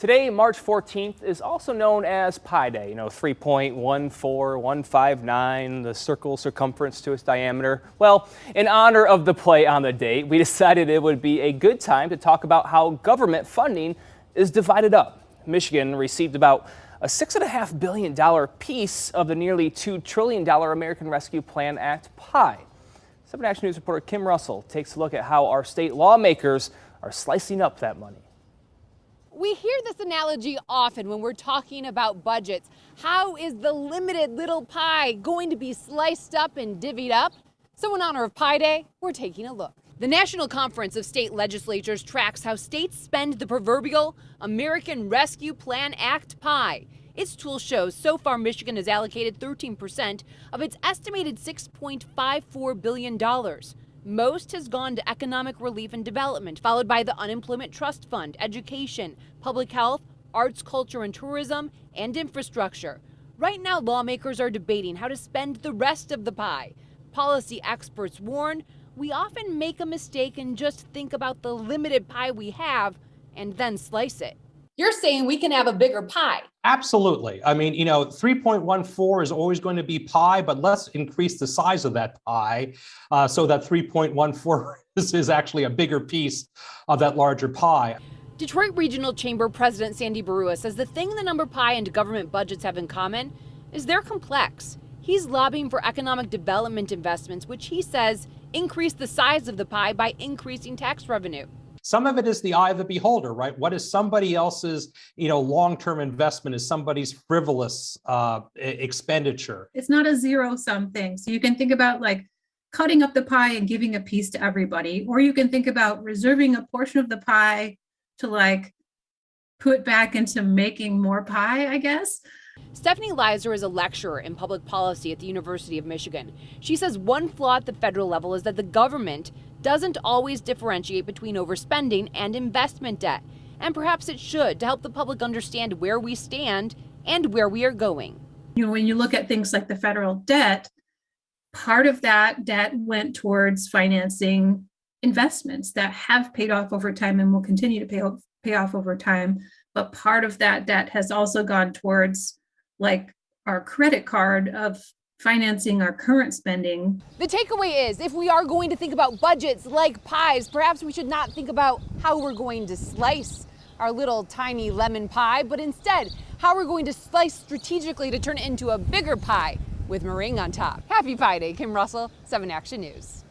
Today, March 14th, is also known as Pi Day. 3.14159, the circle circumference to its diameter. Well, in honor of the play on the date, we decided it would be a good time to talk about how government funding is divided up. Michigan received about a $6.5 billion piece of the nearly $2 trillion American Rescue Plan Act pie. 7 Action News reporter Kim Russell takes a look at how our state lawmakers are slicing up that money. We hear this analogy often when we're talking about budgets. How is the limited little pie going to be sliced up and divvied up? So in honor of Pi Day, we're taking a look. The National Conference of State Legislatures tracks how states spend the proverbial American Rescue Plan Act pie. Its tool shows so far Michigan has allocated 13% of its estimated $6.54 billion. Most has gone to economic relief and development, followed by the Unemployment Trust Fund, education, public health, arts, culture and tourism, and infrastructure. Right now, lawmakers are debating how to spend the rest of the pie. Policy experts warn we often make a mistake and just think about the limited pie we have and then slice it. You're saying we can have a bigger pie. Absolutely. I mean, 3.14 is always going to be pi, but let's increase the size of that pie so that 3.14 is actually a bigger piece of that larger pie. Detroit Regional Chamber President Sandy Barua says the thing the number pie and government budgets have in common is they're complex. He's lobbying for economic development investments, which he says increase the size of the pie by increasing tax revenue. Some of it is the eye of the beholder, right? What is somebody else's, long-term investment is somebody's frivolous expenditure. It's not a zero-sum thing. So you can think about like cutting up the pie and giving a piece to everybody, or you can think about reserving a portion of the pie to like put back into making more pie, I guess. Stephanie Leiser is a lecturer in public policy at the University of Michigan. She says one flaw at the federal level is that the government doesn't always differentiate between overspending and investment debt. And perhaps it should to help the public understand where we stand and where we are going. When you look at things like the federal debt, part of that debt went towards financing investments that have paid off over time and will continue to pay off over time. But part of that debt has also gone towards like our credit card of financing our current spending. The takeaway is if we are going to think about budgets like pies, perhaps we should not think about how we're going to slice our little tiny lemon pie, but instead how we're going to slice strategically to turn it into a bigger pie with meringue on top. Happy Pi Day, Kim Russell, 7 Action News.